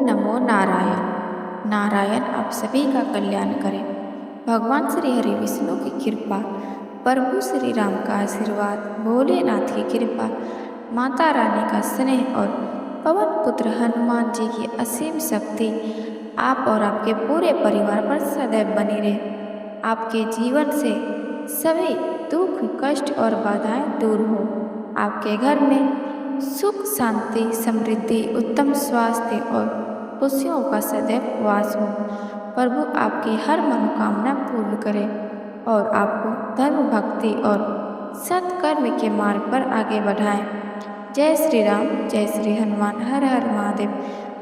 नमो नारायण। नारायण आप सभी का कल्याण करें। भगवान श्री हरि विष्णु की कृपा, प्रभु श्री राम का आशीर्वाद, भोलेनाथ की कृपा, माता रानी का स्नेह और पवन पुत्र हनुमान जी की असीम शक्ति आप और आपके पूरे परिवार पर सदैव बनी रहे। आपके जीवन से सभी दुख, कष्ट और बाधाएं दूर हो। आपके घर में सुख, शांति, समृद्धि, उत्तम स्वास्थ्य और खुशियों का सदैव वास हो। प्रभु आपकी हर मनोकामना पूर्ण करे और आपको धर्म, भक्ति और सत्कर्म के मार्ग पर आगे बढ़ाए। जय श्री राम, जय श्री हनुमान, हर हर महादेव,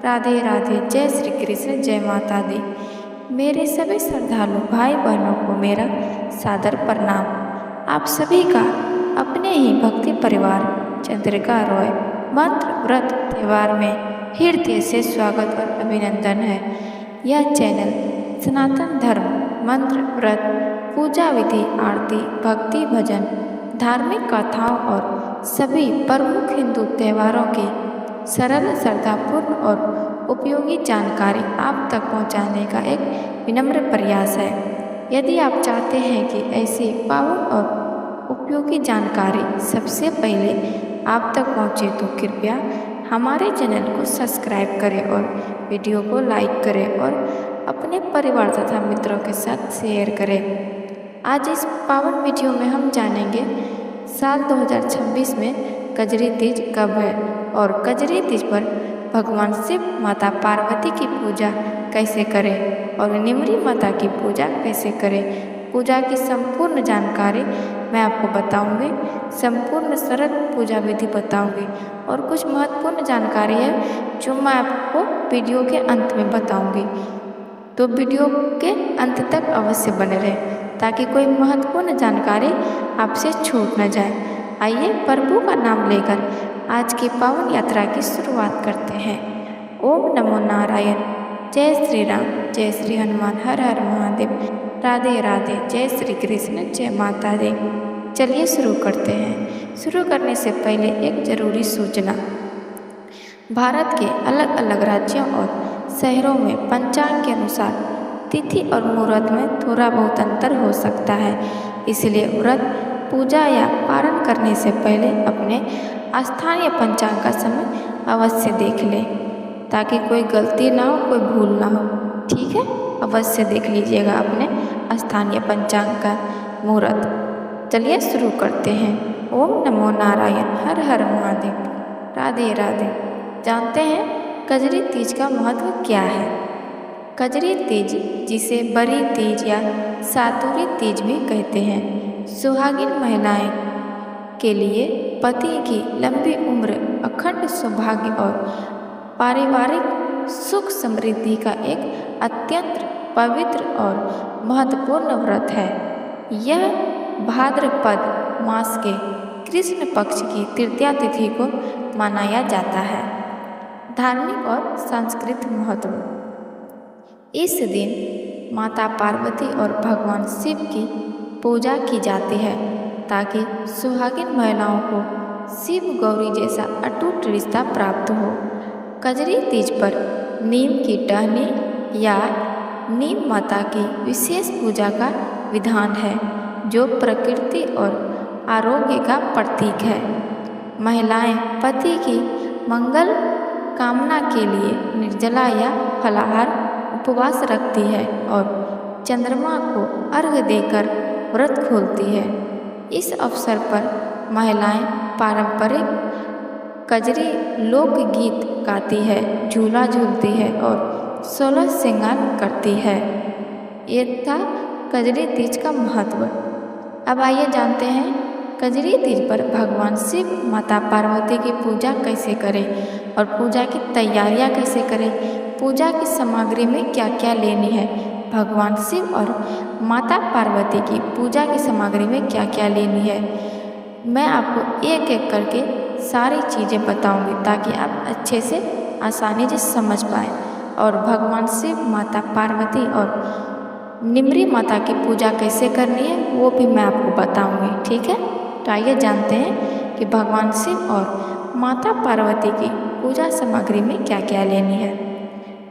राधे राधे, जय श्री कृष्ण, जय माता दी। मेरे सभी श्रद्धालु भाई बहनों को मेरा सादर प्रणाम। आप सभी का अपने ही भक्ति परिवार चंद्रिका रॉय मंत्र व्रत त्योहार में हृदय से स्वागत और अभिनंदन है। यह चैनल सनातन धर्म, मंत्र व्रत, पूजा विधि, आरती, भक्ति, भजन, धार्मिक कथाओं और सभी प्रमुख हिंदू त्योहारों की सरल, श्रद्धापूर्ण और उपयोगी जानकारी आप तक पहुंचाने का एक विनम्र प्रयास है। यदि आप चाहते हैं कि ऐसी पावन और उपयोगी जानकारी सबसे पहले आप तक पहुंचे तो कृपया हमारे चैनल को सब्सक्राइब करें और वीडियो को लाइक करें और अपने परिवार तथा मित्रों के साथ शेयर करें। आज इस पावन वीडियो में हम जानेंगे साल 2026 में कजरी तीज कब है और कजरी तीज पर भगवान शिव, माता पार्वती की पूजा कैसे करें और निमरी माता की पूजा कैसे करें। पूजा की संपूर्ण जानकारी मैं आपको बताऊंगी, संपूर्ण सरल पूजा विधि बताऊंगी और कुछ महत्वपूर्ण जानकारी है जो मैं आपको वीडियो के अंत में बताऊंगी। तो वीडियो के अंत तक अवश्य बने रहें ताकि कोई महत्वपूर्ण जानकारी आपसे छूट न जाए। आइए प्रभु का नाम लेकर आज की पावन यात्रा की शुरुआत करते हैं। ओम नमो नारायण। जय श्री राम, जय श्री हनुमान, हर हर महादेव, राधे राधे, जय श्री कृष्ण, जय माता दी। चलिए शुरू करते हैं। शुरू करने से पहले एक जरूरी सूचना। भारत के अलग अलग राज्यों और शहरों में पंचांग के अनुसार तिथि और मुहूर्त में थोड़ा बहुत अंतर हो सकता है, इसलिए व्रत, पूजा या पारण करने से पहले अपने स्थानीय पंचांग का समय अवश्य देख लें ताकि कोई गलती ना हो, कोई भूल ना हो। ठीक है, अवश्य देख लीजिएगा अपने स्थानीय पंचांग का मुहूर्त। चलिए शुरू करते हैं। ओम नमो नारायण, हर हर महादेव, राधे राधे। जानते हैं कजरी तीज का महत्व क्या है। कजरी तीज, जिसे बड़ी तीज या सातुरी तीज भी कहते हैं, सुहागिन महिलाएं के लिए पति की लंबी उम्र, अखंड सौभाग्य और पारिवारिक सुख समृद्धि का एक अत्यंत पवित्र और महत्वपूर्ण व्रत है। यह भाद्रपद मास के कृष्ण पक्ष की तृतीया तिथि को मनाया जाता है। धार्मिक और सांस्कृतिक महत्व। इस दिन माता पार्वती और भगवान शिव की पूजा की जाती है ताकि सुहागिन महिलाओं को शिव गौरी जैसा अटूट रिश्ता प्राप्त हो। कजरी तीज पर नीम की टहनी या नीम माता की विशेष पूजा का विधान है जो प्रकृति और आरोग्य का प्रतीक है। महिलाएं पति की मंगल कामना के लिए निर्जला या फलाहार उपवास रखती है और चंद्रमा को अर्घ्य देकर व्रत खोलती है। इस अवसर पर महिलाएं पारंपरिक कजरी लोकगीत गाती है, झूला झूलती है और 16 श्रृंगार करती है। ये था कजरी तीज का महत्व। अब आइए जानते हैं कजरी तीज पर भगवान शिव, माता पार्वती की पूजा कैसे करें और पूजा की तैयारियां कैसे करें। पूजा की सामग्री में क्या क्या लेनी है। भगवान शिव और माता पार्वती की पूजा की सामग्री में क्या क्या लेनी है, मैं आपको एक एक करके सारी चीज़ें बताऊंगी ताकि आप अच्छे से आसानी से समझ पाएँ और भगवान शिव, माता पार्वती और निमरी माता की पूजा कैसे करनी है वो भी मैं आपको बताऊंगी। ठीक है, तो आइए जानते हैं कि भगवान शिव और माता पार्वती की पूजा सामग्री में क्या क्या लेनी है।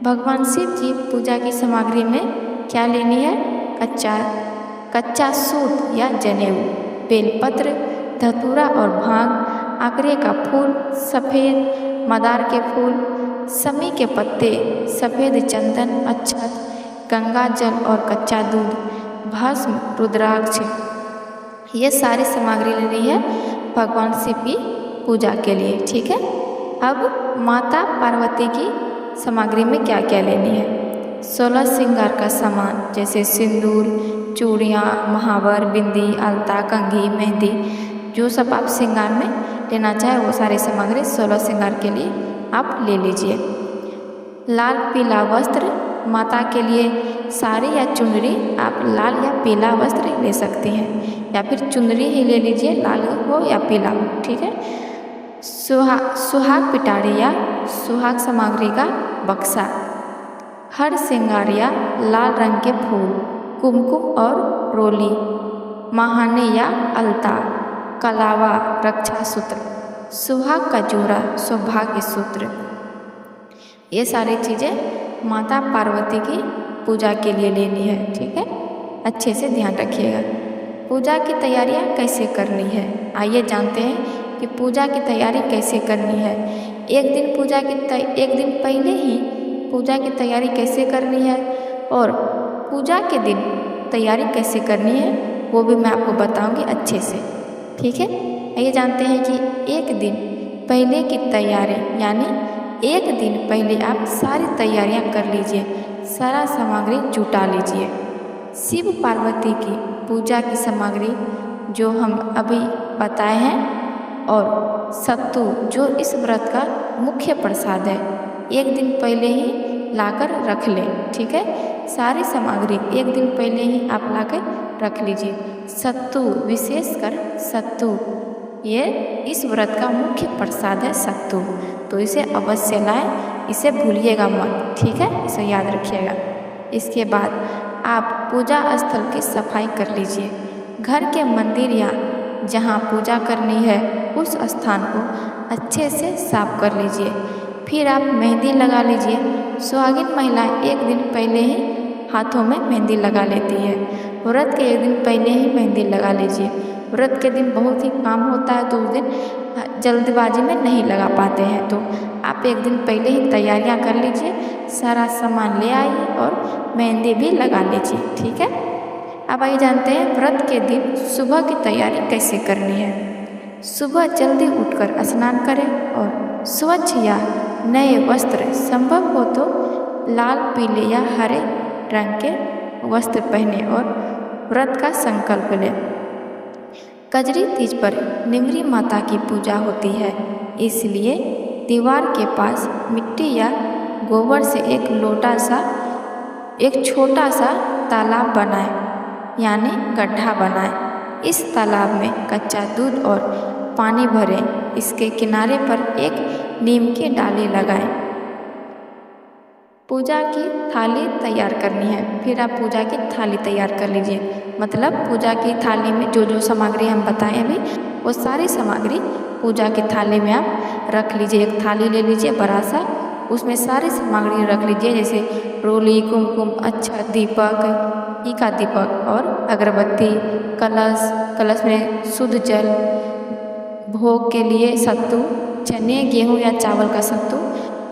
भगवान शिव जी पूजा की सामग्री में क्या लेनी है? कच्चा सूत या जनेऊ, बेलपत्र, धतूरा और भांग, आकरे का फूल, सफ़ेद मदार के फूल, समी के पत्ते, सफ़ेद चंदन, अक्षत, गंगा जल और कच्चा दूध, भस्म, रुद्राक्ष, ये सारी सामग्री लेनी है भगवान शिव की पूजा के लिए। ठीक है। अब माता पार्वती की सामग्री में क्या क्या लेनी है? 16 श्रृंगार का सामान जैसे सिंदूर, चूड़ियाँ, महावर, बिंदी, अलता, कंघी, मेहंदी, जो सब आप श्रृंगार में लेना चाहे वो सारी सामग्री 16 श्रृंगार के लिए आप ले लीजिए। लाल पीला वस्त्र, माता के लिए साड़ी या चुनरी, आप लाल या पीला वस्त्र ले सकती हैं या फिर चुनरी ही ले लीजिए, लाल हो या पीला हो। ठीक है। सुहाग पिटारी या सुहाग सामग्री का बक्सा, हर श्रृंगार या लाल रंग के फूल, कुमकुम और रोली, महाने या अलता, कलावा, रक्षा सूत्र, सुहाग का जोड़ा, सौभाग्य सूत्र, ये सारी चीज़ें माता पार्वती की पूजा के लिए लेनी है। ठीक है। अच्छे से ध्यान रखिएगा। पूजा की तैयारियां कैसे करनी है, आइए जानते हैं कि पूजा की तैयारी कैसे करनी है। एक दिन पहले ही पूजा की तैयारी कैसे करनी है और पूजा के दिन तैयारी कैसे करनी है वो भी मैं आपको बताऊंगी अच्छे से। ठीक है। आइए जानते हैं कि एक दिन पहले की तैयारी, यानी एक दिन पहले आप सारी तैयारियां कर लीजिए, सारा सामग्री जुटा लीजिए। शिव पार्वती की पूजा की सामग्री जो हम अभी बताए हैं और सत्तू जो इस व्रत का मुख्य प्रसाद है, एक दिन पहले ही लाकर रख लें। ठीक है। सारी सामग्री एक दिन पहले ही आप लाकर रख लीजिए। सत्तू, विशेषकर सत्तू, ये इस व्रत का मुख्य प्रसाद है सत्तू, तो इसे अवश्य लाएं, इसे भूलिएगा मत। ठीक है। इसे याद रखिएगा। इसके बाद आप पूजा स्थल की सफाई कर लीजिए। घर के मंदिर या जहाँ पूजा करनी है उस स्थान को अच्छे से साफ कर लीजिए। फिर आप मेहंदी लगा लीजिए। सुहागिन महिलाएं एक दिन पहले ही हाथों में मेहंदी लगा लेती है। व्रत के एक दिन पहले ही मेहंदी लगा लीजिए। व्रत के दिन बहुत ही काम होता है तो उस दिन जल्दबाजी में नहीं लगा पाते हैं, तो आप एक दिन पहले ही तैयारियां कर लीजिए, सारा सामान ले आइए और मेहंदी भी लगा लीजिए। ठीक है। अब आइए जानते हैं व्रत के दिन सुबह की तैयारी कैसे करनी है। सुबह जल्दी उठकर स्नान करें और स्वच्छ या नए वस्त्र, संभव हो तो लाल, पीले या हरे रंग के वस्त्र पहने और व्रत का संकल्प लें। कजरी तीज पर निमरी माता की पूजा होती है, इसलिए दीवार के पास मिट्टी या गोबर से एक छोटा सा तालाब बनाएं, यानी गड्ढा बनाएं। इस तालाब में कच्चा दूध और पानी भरें। इसके किनारे पर एक नीम की डाली लगाएं। पूजा की थाली तैयार करनी है। फिर आप पूजा की थाली तैयार कर लीजिए, मतलब पूजा की थाली में जो जो सामग्री हम बताएं अभी, वो सारी सामग्री पूजा की थाली में आप रख लीजिए। एक थाली ले लीजिए बड़ा सा, उसमें सारी सामग्री रख लीजिए, जैसे रोली, कुमकुम, अक्षत, दीपक, घी का दीपक और अगरबत्ती, कलश में शुद्ध जल, भोग के लिए सत्तू, चने, गेहूँ या चावल का सत्तू,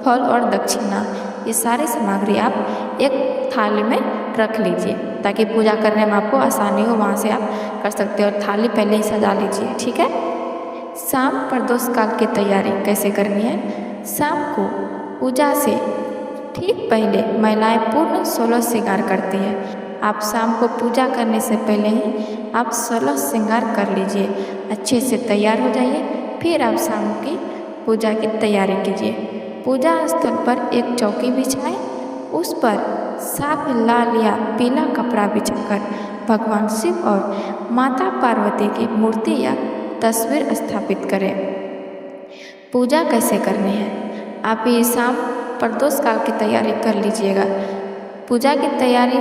फल और दक्षिणा, ये सारी सामग्री आप एक थाली में रख लीजिए ताकि पूजा करने में आपको आसानी हो, वहाँ से आप कर सकते हो। और थाली पहले ही सजा लीजिए। ठीक है। शाम प्रदोष काल की तैयारी कैसे करनी है। शाम को पूजा से ठीक पहले महिलाएं पूर्ण 16 श्रृंगार करती हैं। आप शाम को पूजा करने से पहले ही आप 16 श्रृंगार कर लीजिए, अच्छे से तैयार हो जाइए। फिर आप शाम की पूजा की तैयारी कीजिए। पूजा स्थल पर एक चौकी बिछाएं, उस पर साफ लाल या पीला कपड़ा बिछाकर भगवान शिव और माता पार्वती की मूर्ति या तस्वीर स्थापित करें। पूजा कैसे करनी है। आप ये शाम प्रदोष काल की तैयारी कर लीजिएगा। पूजा की तैयारी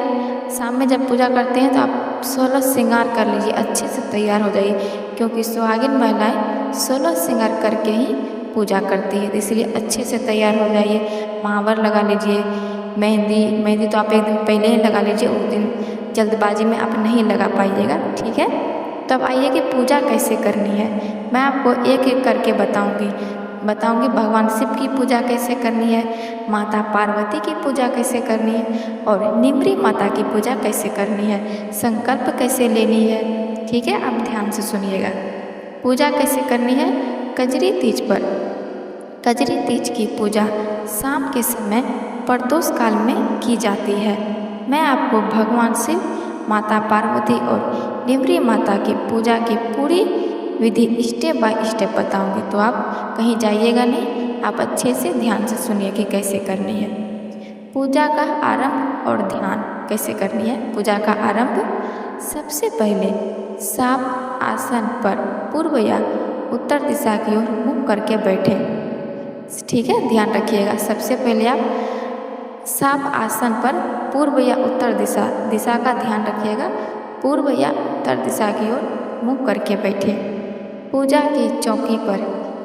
शाम में जब पूजा करते हैं तो आप 16 श्रृंगार कर लीजिए, अच्छे से तैयार हो जाइए, क्योंकि सुहागिन महिलाएं 16 श्रृंगार करके ही पूजा करती है, इसलिए अच्छे से तैयार हो जाइए। महावर लगा लीजिए, मेहंदी तो आप एक दिन पहले ही लगा लीजिए, उस दिन जल्दबाजी में आप नहीं लगा पाइएगा, ठीक है। तो अब आइए कि पूजा कैसे करनी है। मैं आपको एक एक करके बताऊंगी भगवान शिव की पूजा कैसे करनी है, माता पार्वती की पूजा कैसे करनी है और निमरी माता की पूजा कैसे करनी है, संकल्प कैसे लेनी है, ठीक है। आप ध्यान से सुनिएगा। पूजा कैसे करनी है। कजरी तीज पर, कजरी तीज की पूजा शाम के समय प्रदोष काल में की जाती है। मैं आपको भगवान शिव, माता पार्वती और निमरी माता की पूजा की पूरी विधि स्टेप बाय स्टेप बताऊंगी, तो आप कहीं जाइएगा नहीं, आप अच्छे से ध्यान से सुनिए कि कैसे करनी है। पूजा का आरंभ और ध्यान कैसे करनी है। पूजा का आरंभ, सबसे पहले साफ आसन पर पूर्व या उत्तर दिशा की ओर मुँह करके बैठें, ठीक है, ध्यान रखिएगा। सबसे पहले आप साफ आसन पर पूर्व या उत्तर दिशा का ध्यान रखिएगा, पूर्व या उत्तर दिशा की ओर मुँह करके बैठें। पूजा की चौकी पर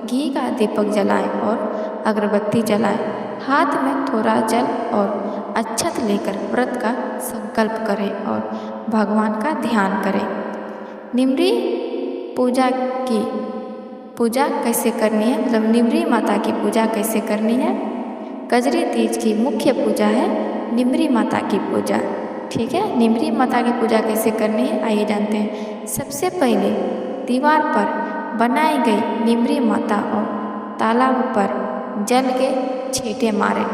घी का दीपक जलाएं और अगरबत्ती जलाएं। हाथ में थोड़ा जल और अक्षत लेकर व्रत का संकल्प करें और भगवान का ध्यान करें। निमरी पूजा कैसे करनी है, मतलब निमरी माता की पूजा कैसे करनी है। कजरी तीज की मुख्य पूजा है निमरी माता की पूजा, ठीक है। निमरी माता की पूजा कैसे करनी है, आइए जानते हैं। सबसे पहले दीवार पर बनाई गई निमरी माता और तालाब पर जल के छींटे मारें।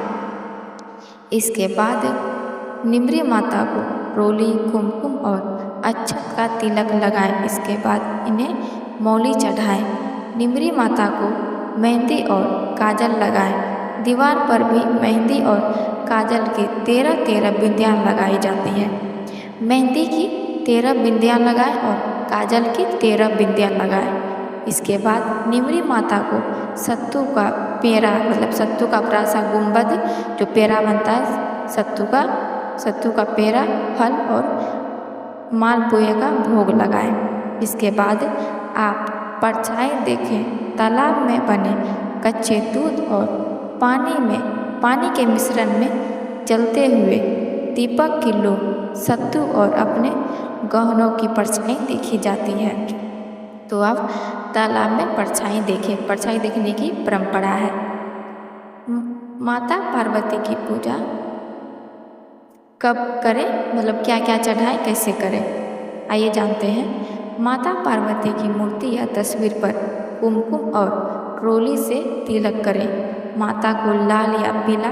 इसके बाद निमरी माता को रोली, कुमकुम और अक्षत का तिलक लगाएं। इसके बाद इन्हें मौली चढ़ाएं। निमरी माता को मेहंदी और काजल लगाएं। दीवार पर भी मेहंदी और काजल की 13 बिंदियाँ लगाई जाती हैं। मेहंदी की 13 बिंदियाँ लगाएं और काजल की 13 बिंदियाँ लगाएं। इसके बाद निमरी माता को सत्तू का पेड़ा, मतलब सत्तू का बड़ा सा गुंबद जो पेड़ा बनता है, सत्तू का पेड़ा, फल और मालपुए का भोग लगाएं। इसके बाद आप परछाई देखें। तालाब में बने कच्चे दूध और पानी के मिश्रण में जलते हुए दीपक की लो, सत्तू और अपने गहनों की परछाई देखी जाती है। तो आप तालाब में परछाई देखें, परछाई देखने की परंपरा है। माता पार्वती की पूजा कब करें, मतलब क्या क्या चढ़ाएं, कैसे करें, आइए जानते हैं। माता पार्वती की मूर्ति या तस्वीर पर कुमकुम और रोली से तिलक करें। माता को लाल या पीला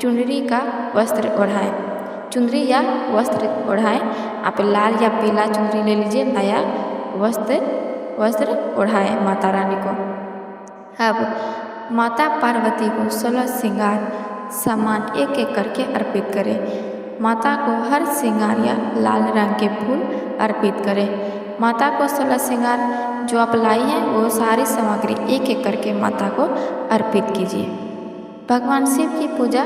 चुनरी का वस्त्र ओढ़ाएं। चुनरी या वस्त्र ओढ़ाएं। आप लाल या पीला चुनरी ले लीजिए, नया वस्त्र ओढ़ाएं माता रानी को। अब माता पार्वती को 16 श्रृंगार सामान एक एक करके अर्पित करें। माता को हर श्रृंगार या लाल रंग के फूल अर्पित करें। माता को 16 श्रृंगार जो आप लाई हैं वो सारी सामग्री एक एक करके माता को अर्पित कीजिए। भगवान शिव की पूजा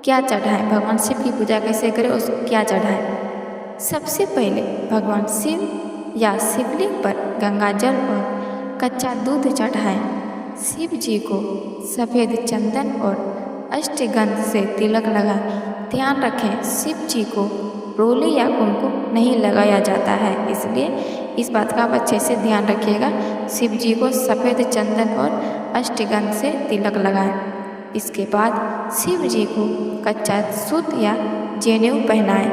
क्या चढ़ाएं, भगवान शिव की पूजा कैसे करें, उस क्या चढ़ाएं। सबसे पहले भगवान शिव या शिवलिंग पर गंगा जल और कच्चा दूध चढ़ाएं। शिव जी को सफ़ेद चंदन और अष्टगंध से तिलक लगाएं। ध्यान रखें, शिव जी को रोली या कुमकुम नहीं लगाया जाता है, इसलिए इस बात का आप अच्छे से ध्यान रखिएगा। शिव जी को सफ़ेद चंदन और अष्टगंध से तिलक लगाएं। इसके बाद शिव जी को कच्चा सूत या जनेऊ पहनाएं।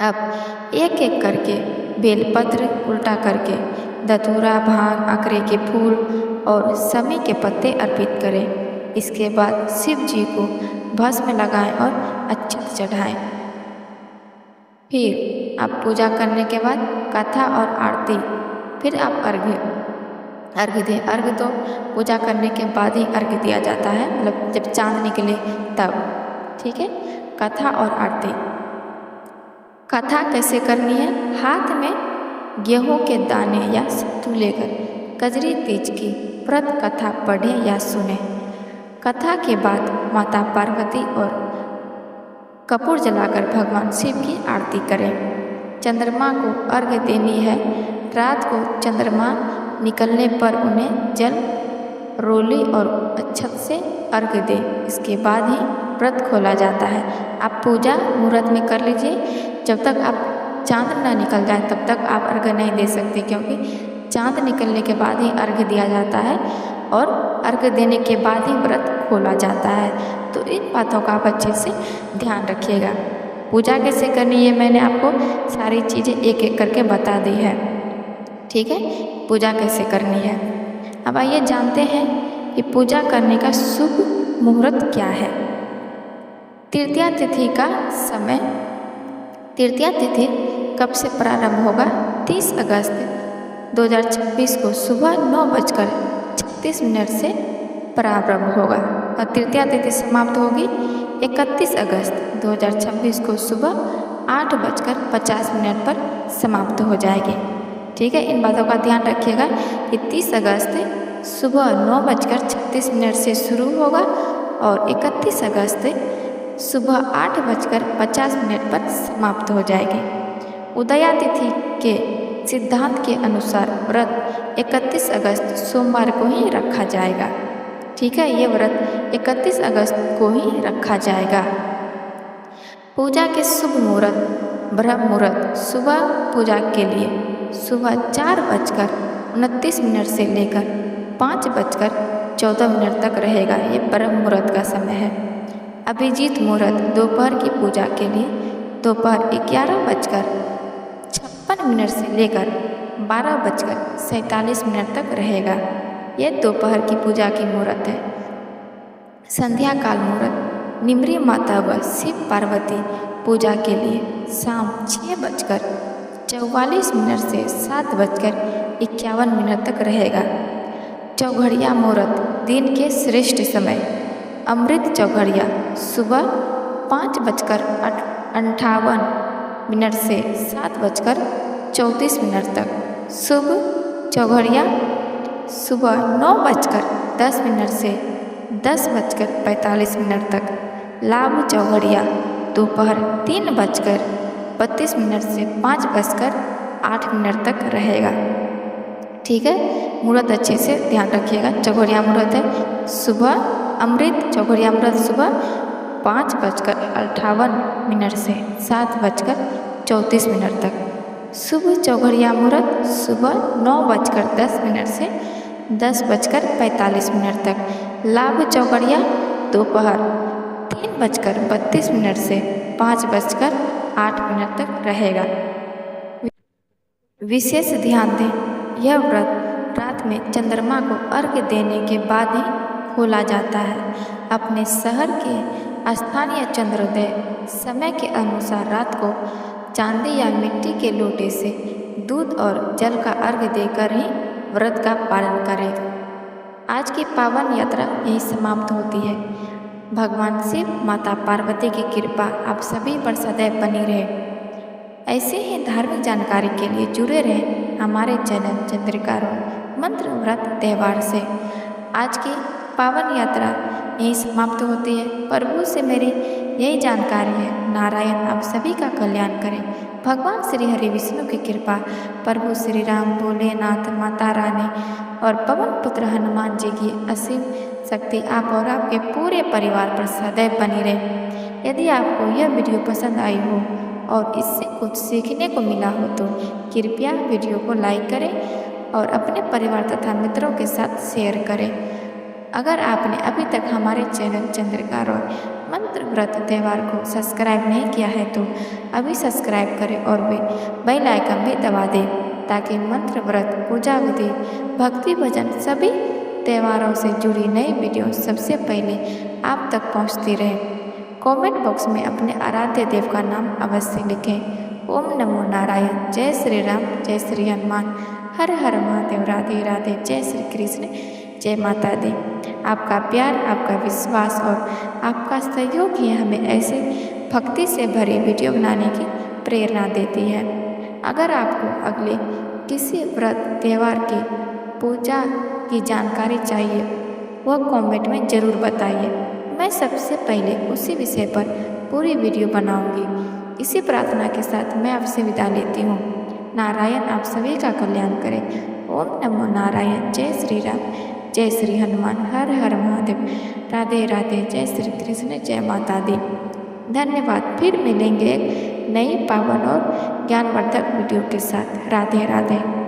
अब एक एक करके बेलपत्र उल्टा करके धतूरा, भांग, अकरे के फूल और समी के पत्ते अर्पित करें। इसके बाद शिव जी को भस्म लगाएं और अक्षत चढ़ाएं। फिर आप पूजा करने के बाद कथा और आरती, फिर आप अर्घ्य दें। अर्घ्य तो पूजा करने के बाद ही अर्घ्य दिया जाता है, मतलब जब चांद निकले तब, ठीक है। कथा और आरती। कथा कैसे करनी है। हाथ में गेहूं के दाने या सत्तू लेकर कजरी तीज की व्रत कथा पढ़ें या सुने। कथा के बाद माता पार्वती और कपूर जलाकर भगवान शिव की आरती करें। चंद्रमा को अर्घ्य देनी है। रात को चंद्रमा निकलने पर उन्हें जल, रोली और अक्षत से अर्घ्य दें। इसके बाद ही व्रत खोला जाता है। आप पूजा मुहूर्त में कर लीजिए। जब तक आप चाँद ना निकल जाए तब तक आप अर्घ्य नहीं दे सकते, क्योंकि चाँद निकलने के बाद ही अर्घ्य दिया जाता है और अर्घ्य देने के बाद ही व्रत खोला जाता है। तो इन बातों का आप अच्छे से ध्यान रखिएगा। पूजा कैसे करनी है मैंने आपको सारी चीज़ें एक एक करके बता दी है, ठीक है। पूजा कैसे करनी है, अब आइए जानते हैं कि पूजा करने का शुभ मुहूर्त क्या है। तृतीया तिथि का समय, तृतीया तिथि कब से प्रारंभ होगा? 30 अगस्त 2026 को सुबह 9:36 से प्रारंभ होगा और तृतीया तिथि समाप्त होगी 31 अगस्त 2026 को सुबह 8:50 पर समाप्त हो जाएगी, ठीक है। इन बातों का ध्यान रखिएगा कि 30 अगस्त सुबह 9:36 से शुरू होगा और 31 अगस्त सुबह 8:50 पर समाप्त हो जाएगी। उदया तिथि के सिद्धांत के अनुसार व्रत 31 अगस्त सोमवार को ही रखा जाएगा, ठीक है। ये व्रत 31 अगस्त को ही रखा जाएगा। पूजा के शुभ मुहूर्त, ब्रह्म मुहूर्त सुबह पूजा के लिए सुबह 4:29 से लेकर 5:14 तक रहेगा। ये ब्रह्म मुहूर्त का समय है। अभिजीत मुहूर्त दोपहर की पूजा के लिए दोपहर 11:56 से लेकर 12:47 तक रहेगा। यह दोपहर की पूजा की मुहूर्त है। संध्या काल मुहूर्त निमरी माता व शिव पार्वती पूजा के लिए शाम 6:44 से 7:51 तक रहेगा। चौघड़िया मुहूर्त दिन के श्रेष्ठ समय अमृत चौघड़िया सुबह 5:58 से 7:34 तक। शुभ चौघड़िया सुबह 9:10 से 10:45 तक। लाभ चौघड़िया दोपहर 3:32 से 5:08 तक रहेगा, ठीक है। मुहूर्त अच्छे से ध्यान रखिएगा। चौघड़िया मुहूर्त है सुबह अमृत चौघड़िया मुहूर्त सुबह 5:58 से 7:34 तक। शुभ चौघड़िया मुहूर्त सुबह 9:10 से 10:45 तक। लाभ चौघड़िया दोपहर 3:32 से 5:08 तक रहेगा। विशेष ध्यान दें, यह व्रत रात में चंद्रमा को अर्घ्य देने के बाद ही खोला जाता है। अपने शहर के स्थानीय चंद्रोदय समय के अनुसार रात को चांदी या मिट्टी के लोटे से दूध और जल का अर्घ्य देकर ही व्रत का पालन करें। आज की पावन यात्रा यही समाप्त होती है। भगवान शिव माता पार्वती की कृपा आप सभी पर सदैव बनी रहे। ऐसे ही धार्मिक जानकारी के लिए जुड़े रहें हमारे चैनल चंद्रिका रॉय मंत्र व्रत त्यौहार से। आज की पावन यात्रा यही समाप्त होती है। प्रभु से मेरी यही जानकारी है। नारायण आप सभी का कल्याण करें। भगवान श्री हरि विष्णु की कृपा, प्रभु श्री राम, भोलेनाथ, माता रानी और पवन पुत्र हनुमान जी की असीम शक्ति आप और आपके पूरे परिवार पर सदैव बनी रहे। यदि आपको यह वीडियो पसंद आई हो और इससे कुछ सीखने को मिला हो तो कृपया वीडियो को लाइक करें और अपने परिवार तथा मित्रों के साथ शेयर करें। अगर आपने अभी तक हमारे चैनल चंद्रिका रॉय मंत्र व्रत त्यौहार को सब्सक्राइब नहीं किया है तो अभी सब्सक्राइब करें और बेल आइकन भी दबा दें, ताकि मंत्र व्रत, पूजा विधि, भक्ति भजन सभी त्योहारों से जुड़ी नई वीडियो सबसे पहले आप तक पहुंचती रहे। कमेंट बॉक्स में अपने आराध्य देव का नाम अवश्य लिखें। ओम नमो नारायण। जय श्री राम, जय श्री हनुमान। हर हर महादेव। राधे राधे। जय श्री कृष्ण, जय माता दी। आपका प्यार, आपका विश्वास और आपका सहयोग ही हमें ऐसे भक्ति से भरी वीडियो बनाने की प्रेरणा देती है। अगर आपको अगले किसी व्रत त्यौहार की पूजा की जानकारी चाहिए वह कमेंट में ज़रूर बताइए। मैं सबसे पहले उसी विषय पर पूरी वीडियो बनाऊंगी। इसी प्रार्थना के साथ मैं आपसे विदा लेती हूँ। नारायण आप सभी का कल्याण करें। ओम नमो नारायण। जय श्री राम। जय श्री हनुमान, हर हर महादेव। राधे राधे, जय श्री कृष्ण, जय माता दी। धन्यवाद। फिर मिलेंगे एक नई पावन और ज्ञानवर्धक वीडियो के साथ। राधे राधे।